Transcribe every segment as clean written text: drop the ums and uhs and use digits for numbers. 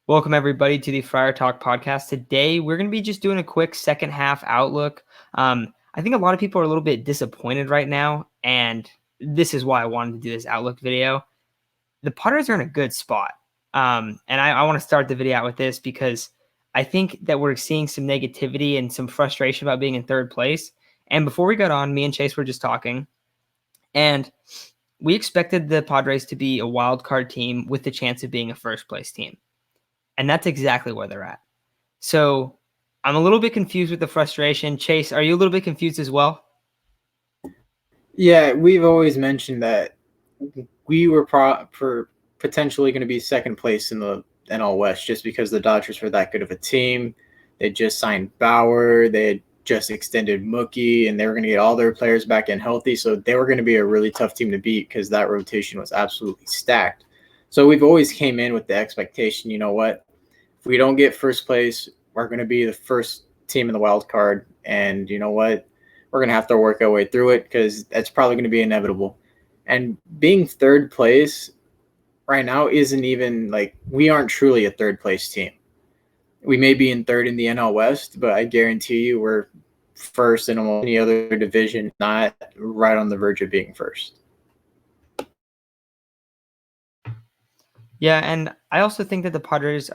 Welcome, everybody, to the Friar Talk podcast. Today, we're going to be just doing a quick second half outlook. I think a lot of people are a little bit disappointed right now, and this is why I wanted to do this outlook video. The Padres are in a good spot. And I want to start the video out with this because I think that we're seeing some negativity and some frustration about being in third place. And before we got on, me and Chase were just talking, and we expected the Padres to be a wild card team with the chance of being a first place team. And that's exactly where they're at. So I'm a little bit confused with the frustration. Chase, are you a little bit confused as well? Yeah, we've always mentioned that we were potentially going to be second place in the NL West just because the Dodgers were that good of a team. They just signed Bauer. They had just extended Mookie, and they were going to get all their players back in healthy. So they were going to be a really tough team to beat because that rotation was absolutely stacked. So we've always came in with the expectation, you know what? If we don't get first place, we're going to be the first team in the wild card. And you know what? We're going to have to work our way through it because that's probably going to be inevitable. And being third place right now isn't even like we aren't truly a third place team. We may be in third in the NL West, but I guarantee you we're first in almost any other division, not right on the verge of being first. Yeah, and I also think that the Padres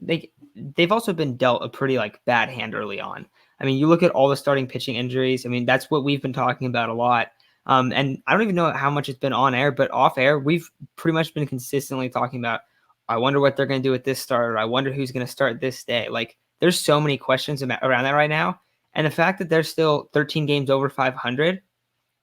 they've also been dealt a pretty bad hand early on. I mean, you look at all the starting pitching injuries. I mean, that's what we've been talking about a lot. And I don't even know how much it's been on air, but off air, we've pretty much been consistently talking about, I wonder what they're going to do with this starter. I wonder who's going to start this day. Like, there's so many questions around that right now. And the fact that they're still 13 games over 500,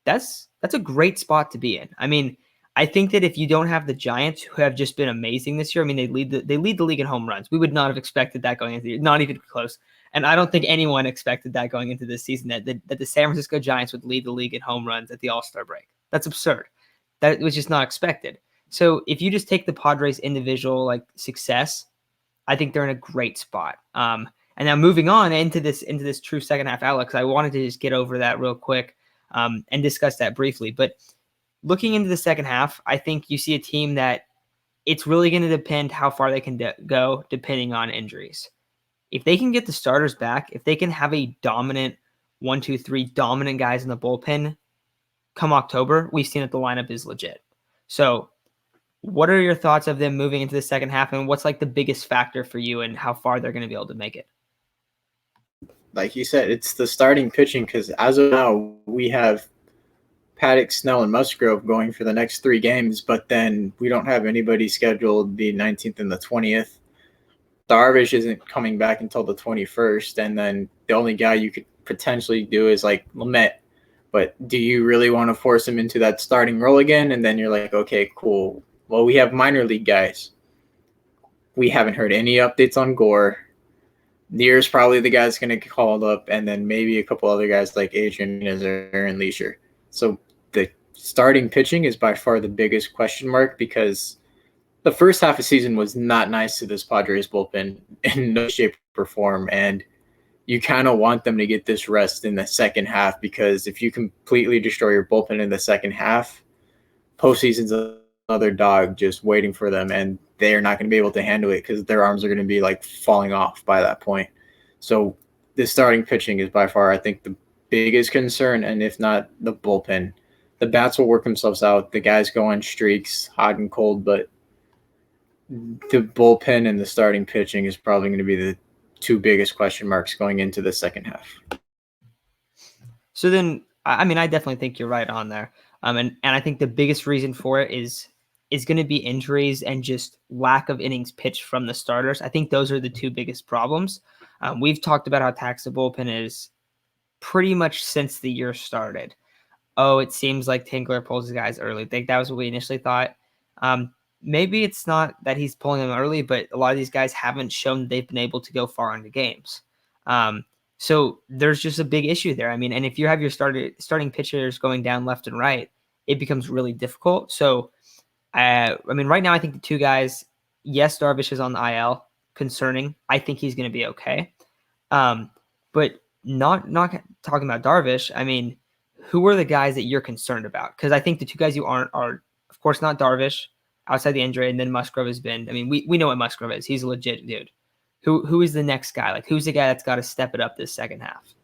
that's a great spot to be in. I mean, I think that if you don't have the Giants, who have just been amazing this year, I mean, they lead the league in home runs. We would not have expected that going into the year, not even close. And I don't think anyone expected that going into this season, that the San Francisco Giants would lead the league in home runs at the All-Star break. That's absurd. That was just not expected. So if you just take the Padres' individual success, I think they're in a great spot. And now moving on into this true second half outlook, because I wanted to just get over that real quick and discuss that briefly. But looking into the second half, I think you see a team that it's really going to depend how far they can go depending on injuries. If they can get the starters back, if they can have a dominant 1, 2, 3 dominant guys in the bullpen come October, we've seen that the lineup is legit. So what are your thoughts of them moving into the second half, and what's the biggest factor for you and how far they're going to be able to make it? Like you said, it's the starting pitching because as of now, we have Paddock, Snell, and Musgrove going for the next 3 games, but then we don't have anybody scheduled the 19th and the 20th. Darvish isn't coming back until the 21st, and then the only guy you could potentially do is Lamet. But do you really want to force him into that starting role again? And then you're like, okay, cool. Well, we have minor league guys. We haven't heard any updates on Gore. Near's probably the guy that's going to get called up, and then maybe a couple other guys like Adrian or Aaron Leisure. So the starting pitching is by far the biggest question mark because the first half of the season was not nice to this Padres bullpen in no shape or form, and you kind of want them to get this rest in the second half because if you completely destroy your bullpen in the second half, postseason's another dog just waiting for them, and they're not going to be able to handle it because their arms are going to be falling off by that point. So the starting pitching is by far, I think, the biggest concern, and if not the bullpen. The bats will work themselves out. The guys go on streaks, hot and cold, but the bullpen and the starting pitching is probably going to be the 2 biggest question marks going into the second half. So then, I mean, I definitely think you're right on there. And I think the biggest reason for it is going to be injuries and just lack of innings pitched from the starters. I think those are the 2 biggest problems. We've talked about how taxed the bullpen is pretty much since the year started. Oh, it seems like Tingler pulls his guys early. I think that was what we initially thought. Maybe it's not that he's pulling them early, but a lot of these guys haven't shown that they've been able to go far into games. So there's just a big issue there. I mean, and if you have your starting pitchers going down left and right, it becomes really difficult. So, I mean, right now I think the 2 guys, yes, Darvish is on the IL, concerning. I think he's going to be okay. But not talking about Darvish, I mean, who are the guys that you're concerned about? Because I think the 2 guys you aren't are, of course, not Darvish. outside the injury, and then Musgrove has been. I mean, we know what Musgrove is. He's a legit dude. Who is the next guy? Like, who's the guy that's got to step it up this second half?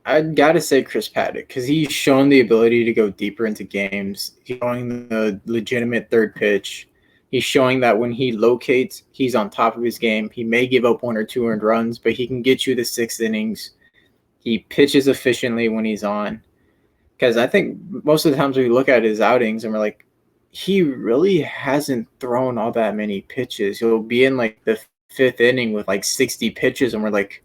I'd got to say Chris Paddock because he's shown the ability to go deeper into games. He's showing the legitimate third pitch. He's showing that when he locates, he's on top of his game. He may give up 1 or 2 earned runs, but he can get you the 6 innings. He pitches efficiently when he's on. Because I think most of the times we look at his outings and we're like, he really hasn't thrown all that many pitches. He'll be in like the 5th inning with like 60 pitches, and we're like,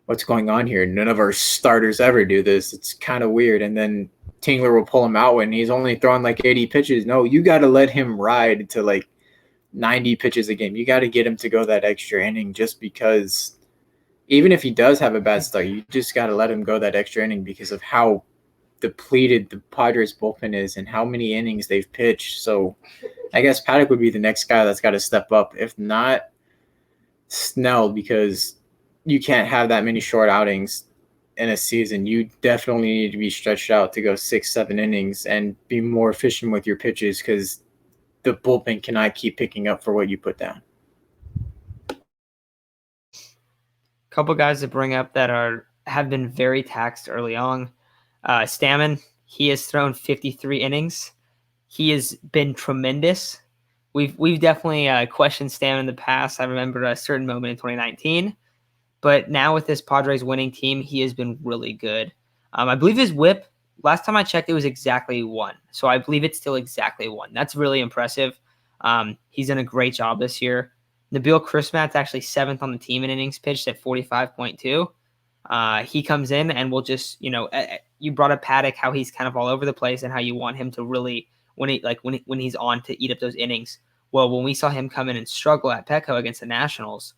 what's going on here? None of our starters ever do this. It's kind of weird. And then Tingler will pull him out when he's only throwing like 80 pitches. No, you got to let him ride to like 90 pitches a game. You got to get him to go that extra inning, just because even if he does have a bad start, you just got to let him go that extra inning because of how depleted the Padres bullpen is and how many innings they've pitched. So I guess Paddock would be the next guy that's got to step up. If not, Snell, because you can't have that many short outings in a season. You definitely need to be stretched out to go 6, 7 innings and be more efficient with your pitches, because the bullpen cannot keep picking up for what you put down. Couple guys to bring up that have been very taxed early on. Stammen, he has thrown 53 innings. He has been tremendous. We've definitely questioned Stammen in the past. I remember a certain moment in 2019. But now with this Padres winning team, he has been really good. I believe his whip, last time I checked, it was exactly 1. So I believe it's still exactly 1. That's really impressive. He's done a great job this year. Nabil Chrismat's actually 7th on the team in innings pitched at 45.2. He comes in and will just, you brought up Paddock, how he's kind of all over the place and how you want him to really, when he's on, to eat up those innings. Well, when we saw him come in and struggle at Petco against the Nationals,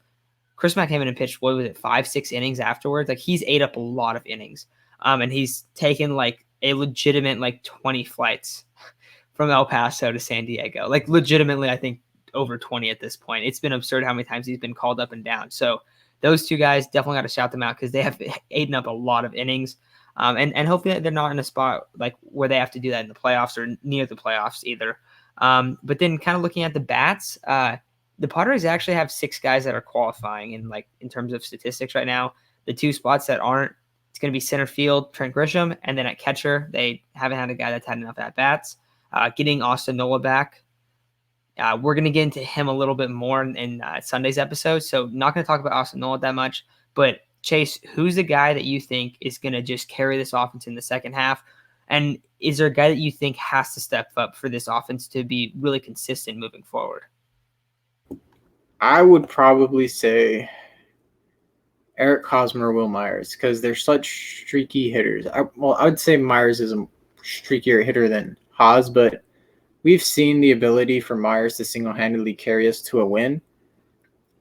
Chris Mack came in and pitched, 5, 6 innings afterwards? Like, he's ate up a lot of innings. And he's taken like a legitimate 20 flights from El Paso to San Diego. Like, legitimately, I think over 20 at this point. It's been absurd how many times he's been called up and down. So those two guys, definitely got to shout them out because they have eaten up a lot of innings. And hopefully they're not in a spot like where they have to do that in the playoffs or near the playoffs either. But then kind of looking at the bats, the Padres actually have 6 guys that are qualifying in terms of statistics right now. The 2 spots that aren't, it's going to be center field, Trent Grisham, and then at catcher, they haven't had a guy that's had enough at-bats. Getting Austin Nola back, we're going to get into him a little bit more in Sunday's episode, so not going to talk about Austin Nola that much. But Chase, who's the guy that you think is going to just carry this offense in the second half? And is there a guy that you think has to step up for this offense to be really consistent moving forward? I would probably say Eric Hosmer, Will Myers, because they're such streaky hitters. I would say Myers is a streakier hitter than Hos, but we've seen the ability for Myers to single-handedly carry us to a win.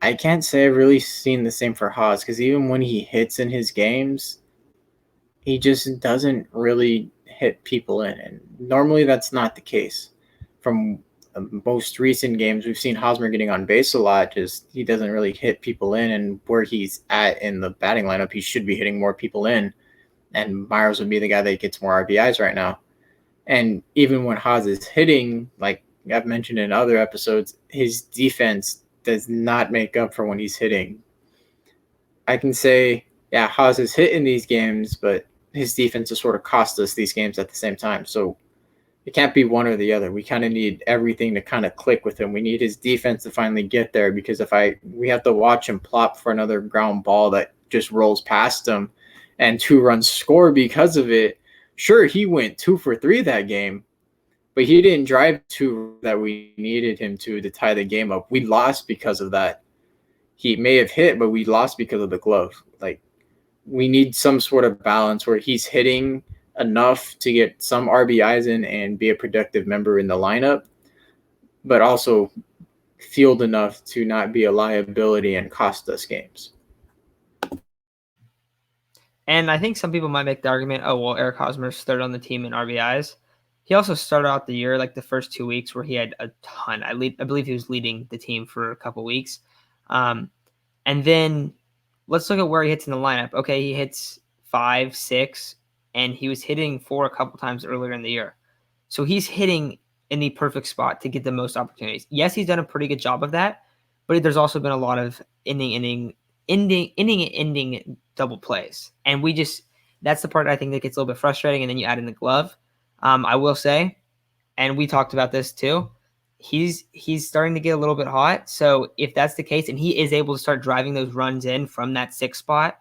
I can't say I've really seen the same for Hos, because even when he hits in his games, he just doesn't really hit people in. And normally that's not the case. From most recent games, we've seen Hosmer getting on base a lot. Just he doesn't really hit people in, and where he's at in the batting lineup, he should be hitting more people in. And Myers would be the guy that gets more RBIs right now. And even when Hos is hitting, like I've mentioned in other episodes, his defense does not make up for when he's hitting. I can say, yeah, Hos is hitting these games, but his defense has sort of cost us these games at the same time. So it can't be one or the other. We kind of need everything to kind of click with him. We need his defense to finally get there, because we have to watch him plop for another ground ball that just rolls past him and 2 runs score because of it. Sure, he went 2 for 3 that game, but he didn't drive 2 that we needed him to tie the game up. We lost because of that. He may have hit, but we lost because of the glove. Like, we need some sort of balance where he's hitting enough to get some RBIs in and be a productive member in the lineup, but also field enough to not be a liability and cost us games. And I think some people might make the argument, oh, well, Eric Hosmer's third on the team in RBIs. He also started out the year, like the first 2 weeks, where he had a ton. I believe he was leading the team for a couple weeks. And then let's look at where he hits in the lineup. Okay, he hits 5, 6, and he was hitting 4 a couple times earlier in the year. So he's hitting in the perfect spot to get the most opportunities. Yes, he's done a pretty good job of that, but there's also been a lot of ending double plays. And that's the part I think that gets a little bit frustrating. And then you add in the glove. I will say, and we talked about this too, he's starting to get a little bit hot. So if that's the case and he is able to start driving those runs in from that 6th spot,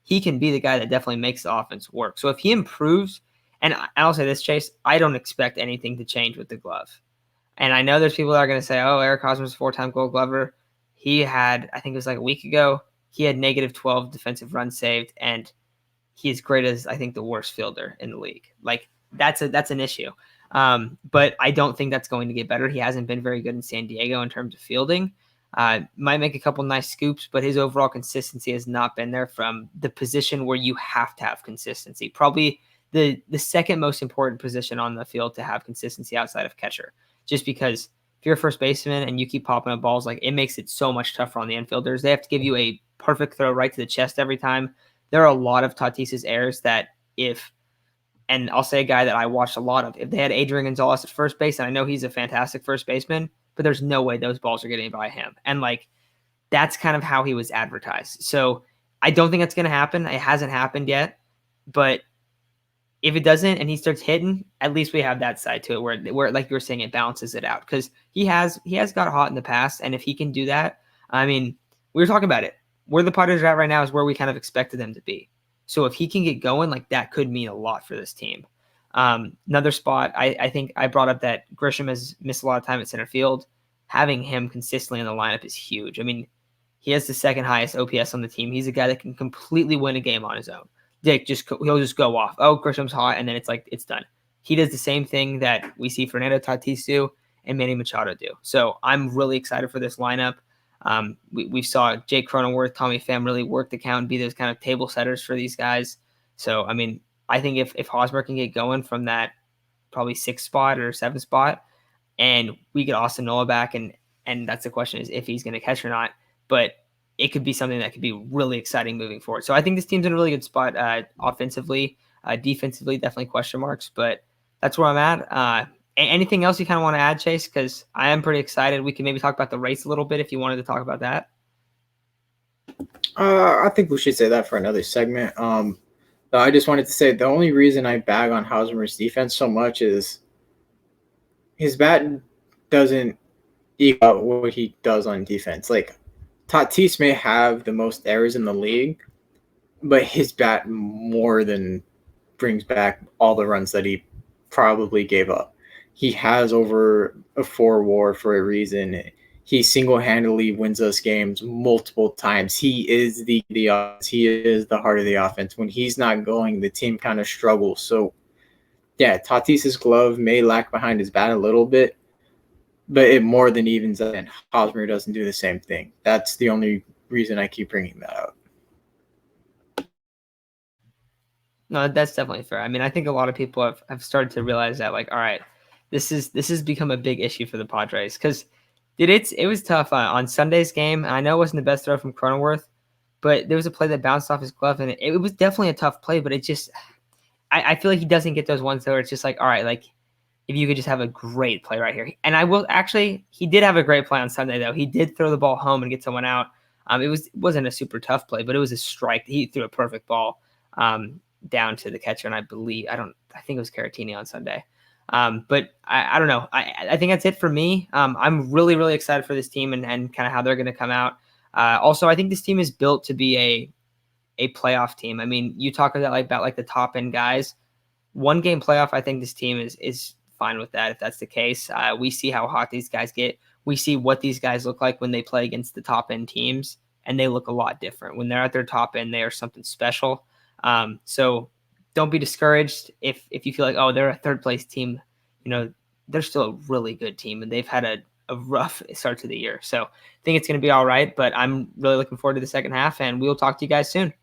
he can be the guy that definitely makes the offense work. So if he improves, and I'll say this, Chase, I don't expect anything to change with the glove. And I know there's people that are going to say, oh, Eric Hosmer's a 4-time Gold Glover. He had, I think it was like a week ago, he had negative 12 defensive runs saved, and he is great as, I think, the worst fielder in the league. Like, that's an issue. But I don't think that's going to get better. He hasn't been very good in San Diego in terms of fielding. Might make a couple nice scoops, but his overall consistency has not been there from the position where you have to have consistency. Probably the second most important position on the field to have consistency outside of catcher. Just because if you're a first baseman and you keep popping up balls, like, it makes it so much tougher on the infielders. They have to give you a perfect throw right to the chest every time. There are a lot of Tatis's errors that and I'll say a guy that I watched a lot of, if they had Adrian Gonzalez at first base, and I know he's a fantastic first baseman, but there's no way those balls are getting by him. And like, that's kind of how he was advertised. So I don't think that's going to happen. It hasn't happened yet, but if it doesn't and he starts hitting, at least we have that side to it where like you were saying, it balances it out, because he has got hot in the past. And if he can do that, I mean, we were talking about it. Where the Padres are at right now is where we kind of expected them to be. So if he can get going, like, that could mean a lot for this team. Another spot, I think I brought up that Grisham has missed a lot of time at center field. Having him consistently in the lineup is huge. I mean, he has the 2nd highest OPS on the team. He's a guy that can completely win a game on his own. He'll just go off. Oh, Grisham's hot, and then it's like, it's done. He does the same thing that we see Fernando Tatis do and Manny Machado do. So I'm really excited for this lineup. We saw Jake Cronenworth, Tommy Pham really work the count and be those kind of table setters for these guys. So, I mean, I think if Hosmer can get going from that probably 6th spot or 7th spot, and we get Austin Nola back, and that's the question, is if he's going to catch or not. But it could be something that could be really exciting moving forward. So I think this team's in a really good spot offensively. Defensively, definitely question marks, but that's where I'm at. Anything else you kind of want to add, Chase? Because I am pretty excited. We can maybe talk about the race a little bit if you wanted to talk about that. I think we should say that for another segment. I just wanted to say the only reason I bag on Hosmer's defense so much is his bat doesn't equal out what he does on defense. Like, Tatis may have the most errors in the league, but his bat more than brings back all the runs that he probably gave up. He has over a 4 WAR for a reason. He single-handedly wins us games multiple times. He is the offense. He is the heart of the offense. When he's not going, the team kind of struggles. So, yeah, Tatis's glove may lack behind his bat a little bit, but it more than evens out, and Hosmer doesn't do the same thing. That's the only reason I keep bringing that up. No, that's definitely fair. I mean, I think a lot of people have started to realize that, like, all right, this has become a big issue for the Padres, because it was tough on Sunday's game. I know it wasn't the best throw from Cronenworth, but there was a play that bounced off his glove, and it was definitely a tough play, but it just I feel like he doesn't get those ones where it's just like, all right, like, if you could just have a great play right here. And he did have a great play on Sunday, though. He did throw the ball home and get someone out. It wasn't a super tough play, but it was a strike. He threw a perfect ball down to the catcher, and I think it was Caratini on Sunday. But I don't know. I think that's it for me. I'm really, really excited for this team and kind of how they're going to come out. Also, I think this team is built to be a playoff team. I mean, you talk about the top end guys. 1 game playoff, I think this team is fine with that if that's the case. We see how hot these guys get. We see what these guys look like when they play against the top end teams, and they look a lot different. When they're at their top end, they are something special. So don't be discouraged if you feel like, oh, they're a 3rd place team. You know, they're still a really good team, and they've had a rough start to the year. So I think it's going to be all right, but I'm really looking forward to the second half, and we'll talk to you guys soon.